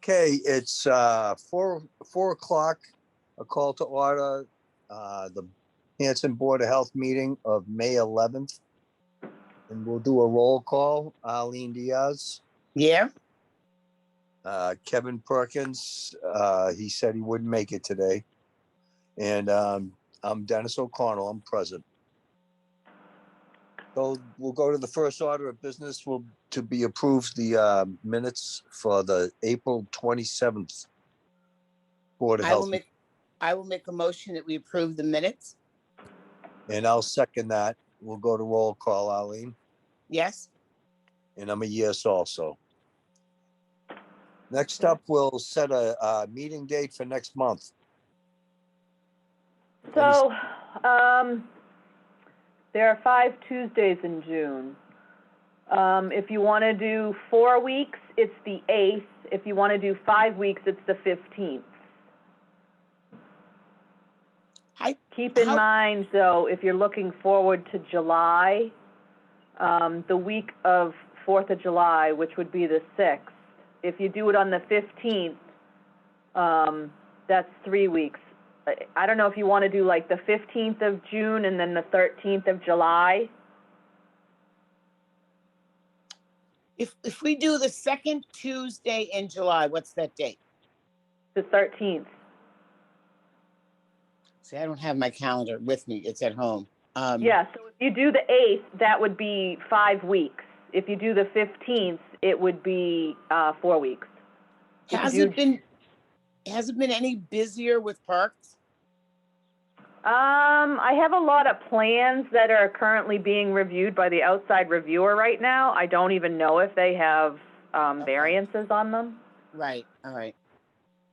Okay, it's 4 o'clock. A call to order the Hanson Board of Health meeting of May 11th. And we'll do a roll call. Arlene Diaz, Yeah. Kevin Perkins, he said he wouldn't make it today. And I'm Dennis O'Connell, I'm present. So we'll go to the first order of business to be approved the minutes for the April 27th Board of Health. I will make a motion that we approve the minutes. And I'll second that. We'll go to roll call, Arlene. Yes. And I'm a yes also. Next up, we'll set a meeting date for next month. So, there are 5 Tuesdays in June. If you want to do 4 weeks, it's the 8th. If you want to do 5 weeks, it's the 15th. Keep in mind, though, if you're looking forward to July, the week of 4th of July, which would be the 6th, if you do it on the 15th, that's 3 weeks. I don't know if you want to do like the 15th of June and then the 13th of July. If we do the second Tuesday in July, what's that date? The 13th. See, I don't have my calendar with me. It's at home. Yeah, so if you do the 8th, that would be 5 weeks. If you do the 15th, it would be 4 weeks. Has it been any busier with parks? I have a lot of plans that are currently being reviewed by the outside reviewer right now. I don't even know if they have variances on them. Right, all right.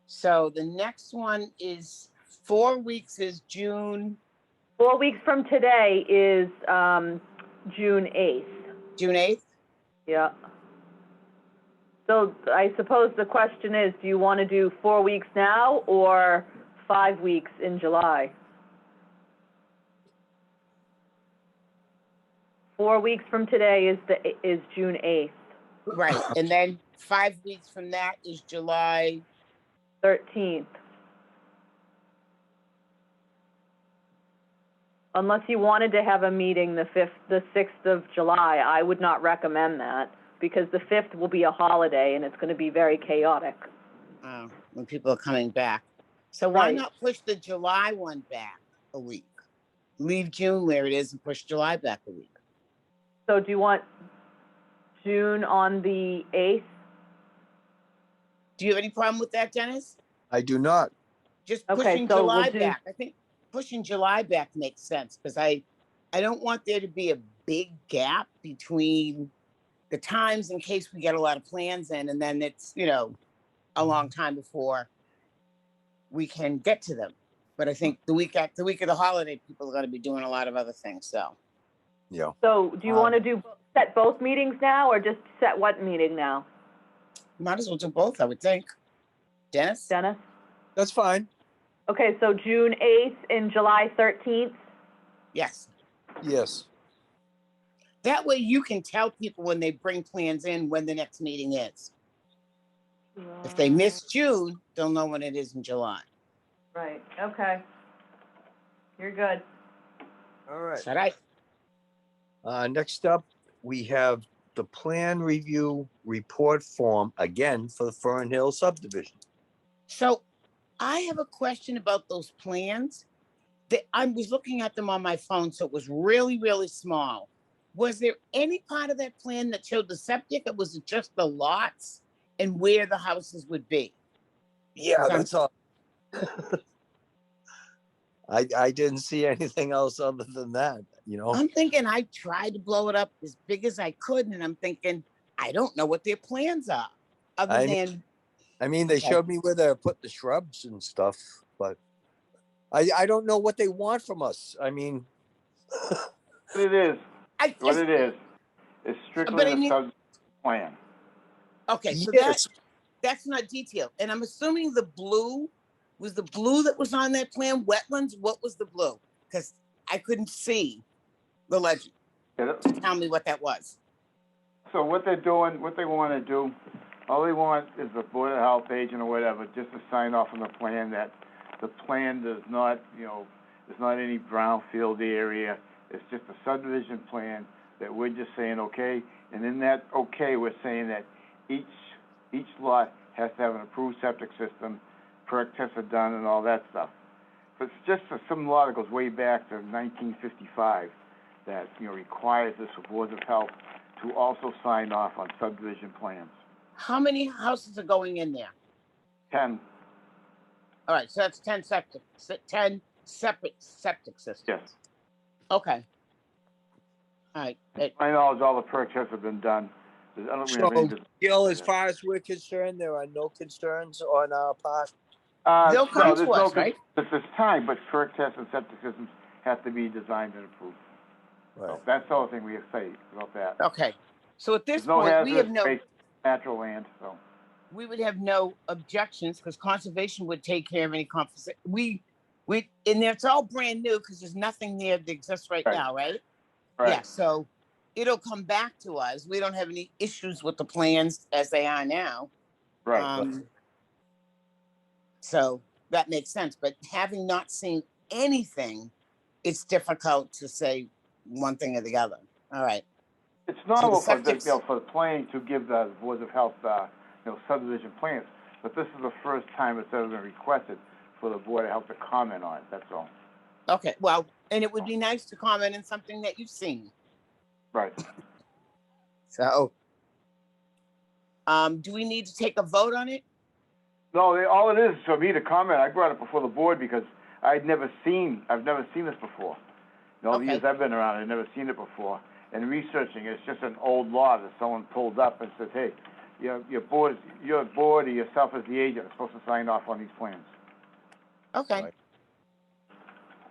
So the next one is 4 weeks is June. 4 weeks from today is June 8th. June 8th? Yeah. So I suppose the question is, do you want to do 4 weeks now or 5 weeks in July? 4 weeks from today is June 8th. Right, and then 5 weeks from that is July 13th. Unless you wanted to have a meeting the 6th of July, I would not recommend that because the 5th will be a holiday and it's going to be very chaotic. When people are coming back. So why not push the July one back a week? Leave June where it is and push July back a week. So do you want June on the 8th? Do you have any problem with that, Dennis? I do not. Just pushing July back. I think pushing July back makes sense because I don't want there to be a big gap between the times in case we get a lot of plans in and then it's, a long time before we can get to them. But I think the week of the holiday, people are going to be doing a lot of other things. So, yeah. So do you want to set both meetings now or just set what meeting now? Might as well do both, I would think. Dennis? That's fine. Okay, so June 8th and July 13th? Yes. Yes. That way you can tell people when they bring plans in when the next meeting is. If they miss June, they'll know when it is in July. Right, okay. You're good. All right. Is that right? Next up, we have the plan review report form again for the Fern Hill subdivision. So I have a question about those plans. I was looking at them on my phone, so it was really, really small. Was there any part of that plan that showed the septic, or was it just the lots and where the houses would be? Yeah, that's all. I didn't see anything else other than that, I'm thinking I tried to blow it up as big as I could, and I'm thinking, I don't know what their plans are. They showed me where they're putting the shrubs and stuff, but I don't know what they want from us. What it is. It's strictly a sub plan. Okay, so that's not detailed. And I'm assuming the blue that was on that plan, wetlands. What was the blue? Because I couldn't see the legend to tell me what that was. So what they're doing, what they want to do, All they want is the Board of Health agent or whatever, just to sign off on the plan that the plan does not, there's not any brownfield area. It's just a subdivision plan that we're just saying, okay, and in that okay, we're saying that each lot has to have an approved septic system, perk tests are done and all that stuff. But it's just some law that goes way back to 1955 that, requires this for boards of health to also sign off on subdivision plans. How many houses are going in there? 10. All right, so that's 10 separate septic systems. Yes. Okay. All right. To my knowledge, all the perk tests have been done. I don't So, have any. Gil, as far as we're concerned, there are no concerns on our part. They'll come to us, right? At this time, but perk tests and septic systems have to be designed and approved. Right. So that's the only thing we have to say about that. Okay. So at this There's no point, we have no hazardous natural land, so. We would have no objections because conservation would take care of any conversation. And it's all brand new because there's nothing there that exists right now, right? Right. Yeah. So it'll come back to us. We don't have any issues with the plans as they are now. Right. So that makes sense. But having not seen anything, it's difficult to say one thing or the other. All right. It's normal for the planning to give the boards of health, subdivision plans, but this is the first time it's ever been requested for the Board of Health to comment on it, that's all. Okay, well, and it would be nice to comment on something that you've seen. Right. So, do we need to take a vote on it? No, all it is for me to comment. I brought it before the board because I've never seen this before. In all the years I've been around, I've never seen it before. And researching, it's just an old law that someone pulled up and said, hey, your board or yourself as the agent are supposed to sign off on these plans. Okay. Right.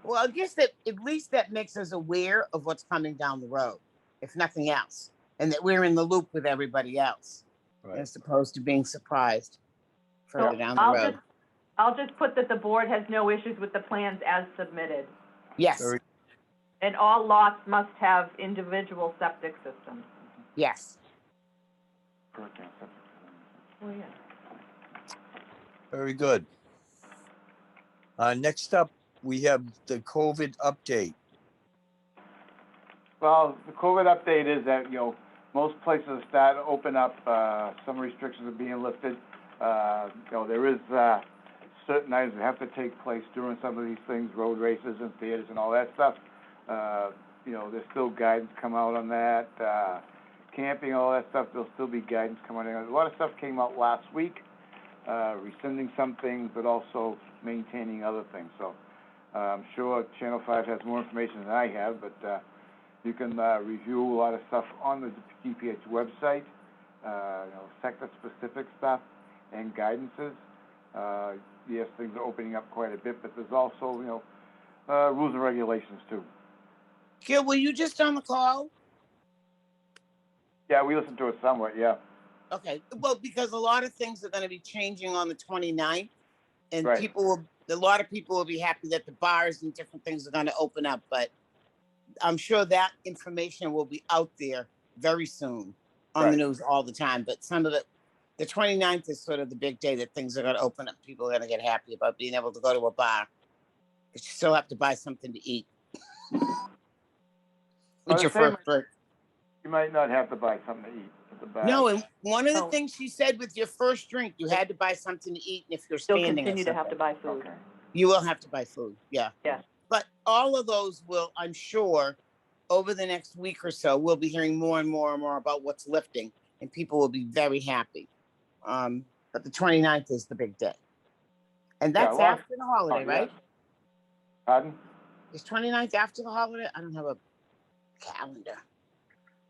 Well, I guess that at least that makes us aware of what's coming down the road, if nothing else, and that we're in the loop with everybody else, as opposed to being surprised further down the road. I'll just put that the board has no issues with the plans as submitted. Yes. And all lots must have individual septic systems. Yes. Well, yeah. Very good. Next up, we have the COVID update. Well, the COVID update is that, most places are starting to open up. Some restrictions are being lifted. There is certain items that have to take place during some of these things, road races and theaters and all that stuff. There's still guidance come out on that. Camping, all that stuff, there'll still be guidance coming out. A lot of stuff came out last week, rescinding some things, but also maintaining other things. So I'm sure Channel 5 has more information than I have, but you can review a lot of stuff on the DPH website, sector-specific stuff and guidances. Yes, things are opening up quite a bit, but there's also, rules and regulations too. Gil, were you just on the call? Yeah, we listened to it somewhat, yeah. Okay, well, because a lot of things are going to be changing on the 29th, and Right. a lot of people will be happy that the bars and different things are going to open up, but I'm sure that information will be out there very soon on the news all the time. But some of the 29th is sort of the big day that things are going to open up. People are going to get happy about being able to go to a bar, but you still have to buy something to eat. It's your first drink. You might not have to buy something to eat at the bar. No, and one of the things she said with your first drink, you had to buy something to eat, and if you're standing, you'll continue to have to buy food. Okay. You will have to buy food. Yeah. Yeah. But all of those will, I'm sure, over the next week or so, we'll be hearing more and more and more about what's lifting, and people will be very happy. But the 29th is the big day. And that's after the holiday, right? Pardon? Is 29th after the holiday? I don't have a calendar,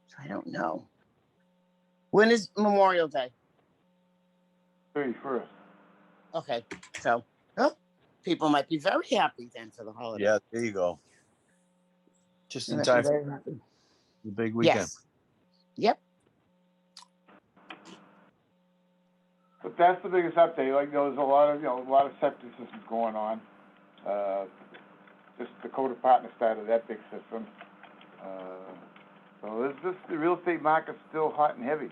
so I don't know. When is Memorial Day? 31st. Okay, so people might be very happy then for the holiday. Yeah, there you go. Just in time for the big weekend. Yes. Yep. But that's the biggest update. Like there's a lot of septic systems going on. Just the Dakota Partner started that big system. So the real estate market's still hot and heavy.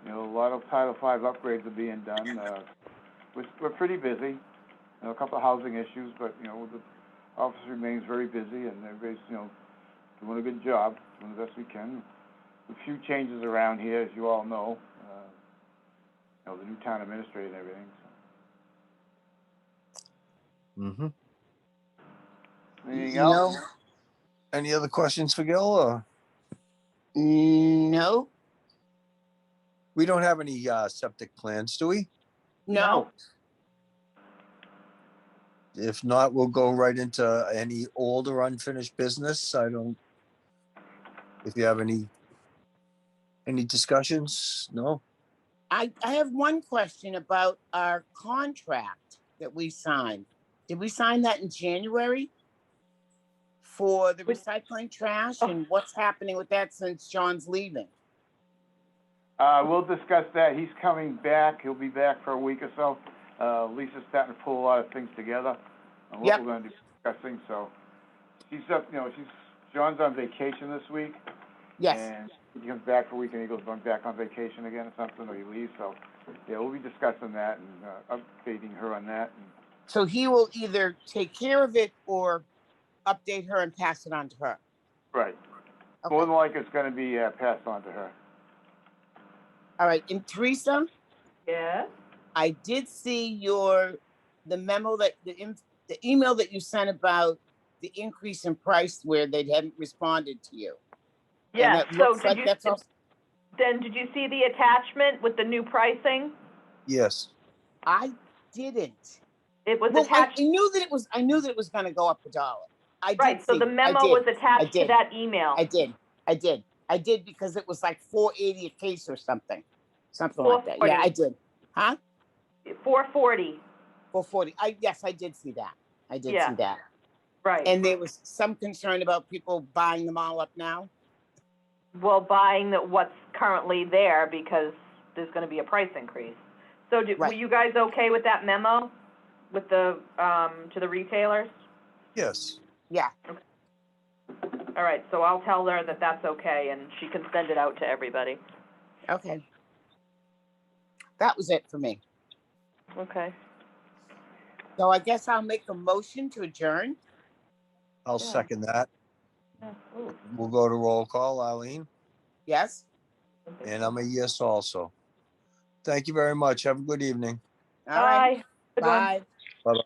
You know, a lot of Title V upgrades are being done. We're pretty busy. You know, a couple of housing issues, but, you know, the office remains very busy, and everybody's, you know, doing a good job, doing the best we can. A few changes around here, as you all know. You know, the new town administrator and everything. So. Mm-hmm. Anything You else? know, Any other questions for Gil? Or no, we don't have any septic plans, do we? no. If not, we'll go right into any old or unfinished business. If you have any discussions, no? I have one question about our contract that we signed. Did we sign that in January for the recycling trash, and what's happening with that since John's leaving? We'll discuss that. He's coming back. He'll be back for a week or so. Lisa's starting to pull a lot of things together on what we're going to be discussing. So she's up, you know, John's on vacation this week. Yes. And he comes back for a week and he goes back on vacation again or something, or he leaves. So, yeah, we'll be discussing that and updating her on that. So he will either take care of it or update her and pass it on to her. Right. Okay. More than likely, it's going to be passed on to her. All right. And Teresa? Yeah? I did see the memo the email that you sent about the increase in price where they hadn't responded to you. Yeah, And it so looks like that's all. then did you see the attachment with the new pricing? Yes. I didn't. It was Well, attached. I knew that it was going to go up $1. I did. Right, so the memo was attached to that email. I did because it was like $4.80 a case or something like that. Yeah, I did. Huh? $4.40. $4.40. Yes, I did see that. I did see that. Right. And there was some concern about people buying them all up now. Well, buying what's currently there because there's going to be a price increase. So were you guys okay with that memo with the to the retailers? Yes. Yeah. Okay. All right, so I'll tell her that that's okay and she can send it out to everybody. Okay. That was it for me. Okay. So I guess I'll make a motion to adjourn. I'll second that. Yeah. We'll go to roll call, Eileen. Yes. And I'm a yes also. Thank you very much. Have a good evening. All right. Bye. Good one. Bye. Bye-bye.